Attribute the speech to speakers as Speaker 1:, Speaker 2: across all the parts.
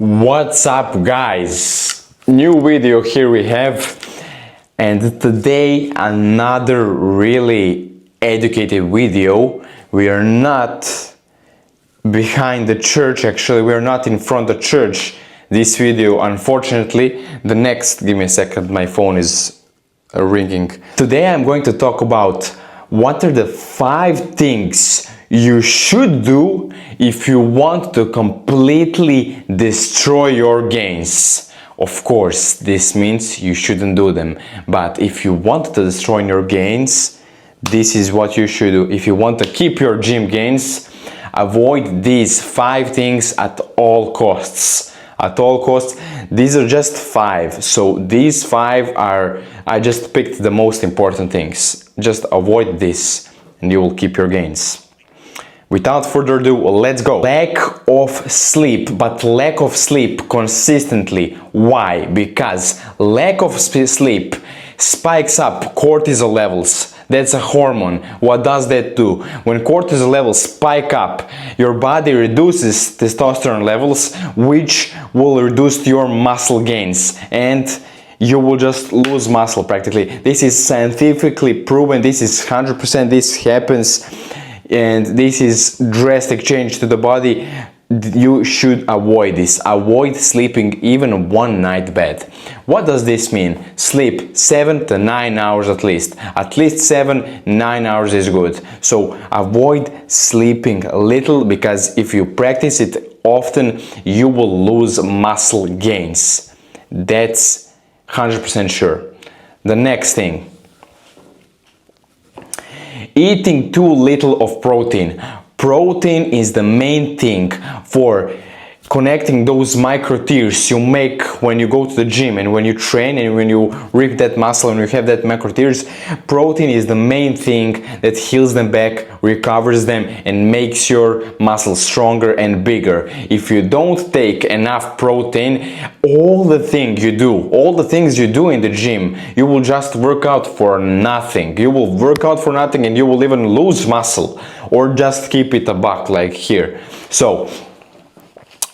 Speaker 1: What's up, guys? New video here we have, and today another really educated video. We are not behind the church, actually we are not in front of the church. This video, unfortunately, give me a second, my phone is ringing. Today I'm going to talk about what are the 5 things you should do if you want to completely destroy your gains. Of course, this means you shouldn't do them, but if you want to destroy your gains, this is what you should do. If you want to keep your gym gains, avoid these 5 things at all costs. At all costs. These are just 5. So these 5 I just picked the most important things. Just avoid this and you will keep your gains. Without further ado, let's go. Lack of sleep, but lack of sleep consistently. Why? Because lack of sleep spikes up cortisol levels. That's a hormone. What does that do? When cortisol levels spike up, your body reduces testosterone levels, which will reduce your muscle gains, and you will just lose muscle practically. This is scientifically proven. This is 100%. This happens, and this is drastic change to the body. You should avoid this. Avoid sleeping even one night bed. What does this mean? Sleep 7 to 9 hours at least. At least 7-9 hours is good. So avoid sleeping little, because if you practice it often, you will lose muscle gains. That's 100% sure. The next thing, eating too little of protein. Protein is the main thing for connecting those micro tears you make when you go to the gym and when you train and when you rip that muscle and you have that micro tears. Protein is the main thing that heals them back, recovers them, and makes your muscles stronger and bigger. If you don't take enough protein, all the things you do in the gym, you will just work out for nothing. You will work out for nothing and you will even lose muscle, or just keep it a buck like here. So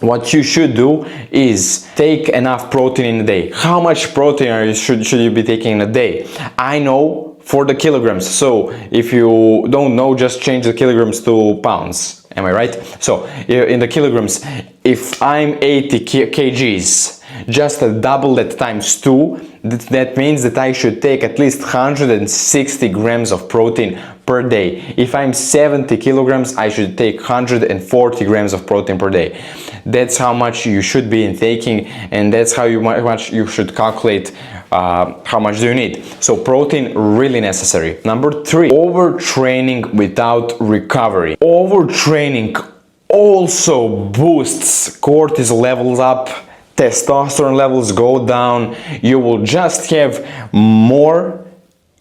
Speaker 1: what you should do is take enough protein in a day. How much protein should you be taking in a day? I know for the kilograms. So if you don't know, just change the kilograms to pounds. Am I right? So in the kilograms, if I'm 80 kgs, just double that times 2. That means that I should take at least 160 grams of protein per day. If I'm 70 kilograms, I should take 140 grams of protein per day. That's how much you should be taking, and that's how much you should calculate how much do you need. So protein really necessary. Number 3, overtraining without recovery. Overtraining also boosts cortisol levels up, testosterone levels go down. You will just have more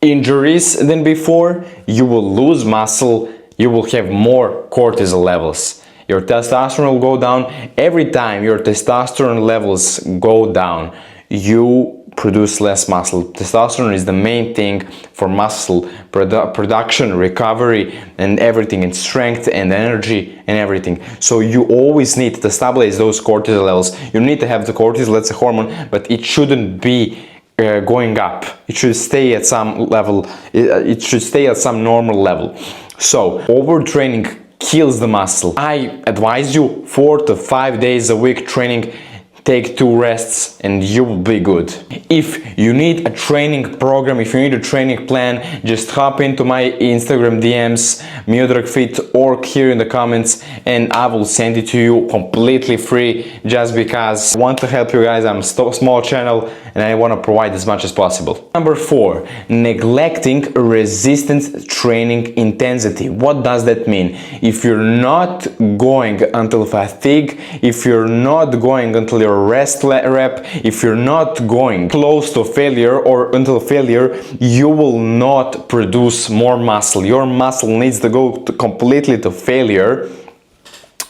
Speaker 1: injuries than before. You will lose muscle. You will have more cortisol levels. Your testosterone will go down. Every time your testosterone levels go down, you produce less muscle. Testosterone is the main thing for muscle production, recovery, and everything, in strength and energy and everything. So you always need to stabilize those cortisol levels. You need to have the cortisol, that's a hormone, but it shouldn't be going up. It should stay at some level. It should stay at some normal level. So overtraining kills the muscle. I advise you 4 to 5 days a week training. Take 2 rests and you will be good. If you need a training program, if you need a training plan, just hop into my Instagram DMs, miodragfit, or here in the comments, and I will send it to you completely free, just because I want to help you guys. I'm a small channel and I want to provide as much as possible. Number 4, neglecting resistance training intensity. What does that mean? If you're not going until fatigue, if you're not going until your rest rep, if you're not going close to failure or until failure, you will not produce more muscle. Your muscle needs to go completely to failure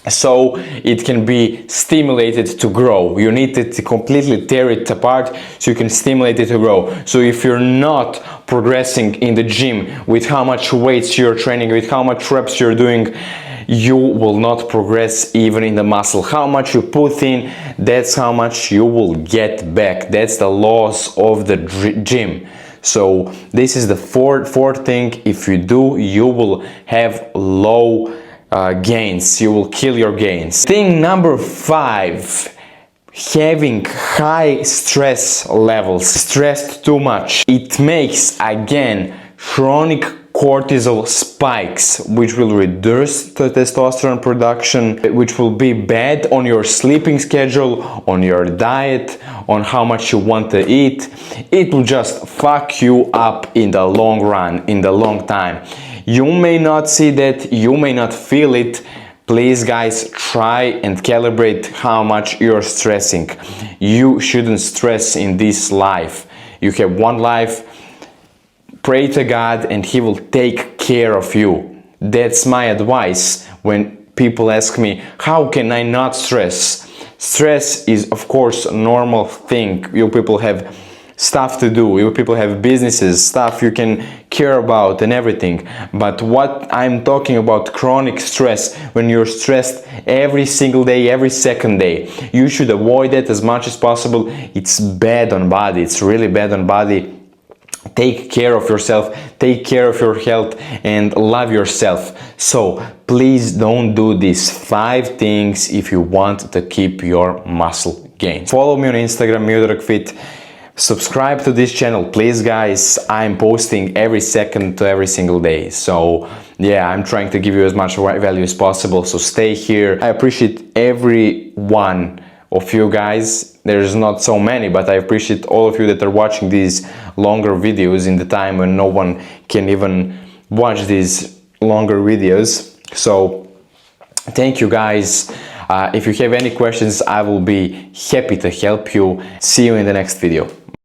Speaker 1: so it can be stimulated to grow. You need to completely tear it apart so you can stimulate it to grow. So if you're not progressing in the gym with how much weights you're training, with how much reps you're doing, you will not progress even in the muscle. How much you put in, that's how much you will get back. That's the loss of the gym. So this is the fourth thing. If you do, you will have low gains. You will kill your gains. Thing number 5, having high stress levels, stressed too much. It makes again chronic cortisol spikes, which will reduce the testosterone production, which will be bad on your sleeping schedule, on your diet, on how much you want to eat. It will just fuck you up in the long run, in the long time. You may not see that, you may not feel it. Please guys, try and calibrate how much you're stressing. You shouldn't stress in this life. You have one life. Pray to God and He will take care of you. That's my advice when people ask me, how can I not stress? Stress is of course a normal thing. You people have stuff to do, you people have businesses, stuff you can care about and everything. But what I'm talking about, chronic stress, when you're stressed every single day, every second day, you should avoid it as much as possible. It's bad on body, it's really bad on body. Take care of yourself, take care of your health, and love yourself. So please don't do these 5 things if you want to keep your muscle gain. Follow me on Instagram, miodragfit. Subscribe to this channel, please guys. I'm posting every second to every single day. So yeah, I'm trying to give you as much value as possible. So stay here. I appreciate every one of you guys. There's not so many, but I appreciate all of you that are watching these longer videos in the time when no one can even watch these longer videos. So thank you guys. If you have any questions, I will be happy to help you. See you in the next video.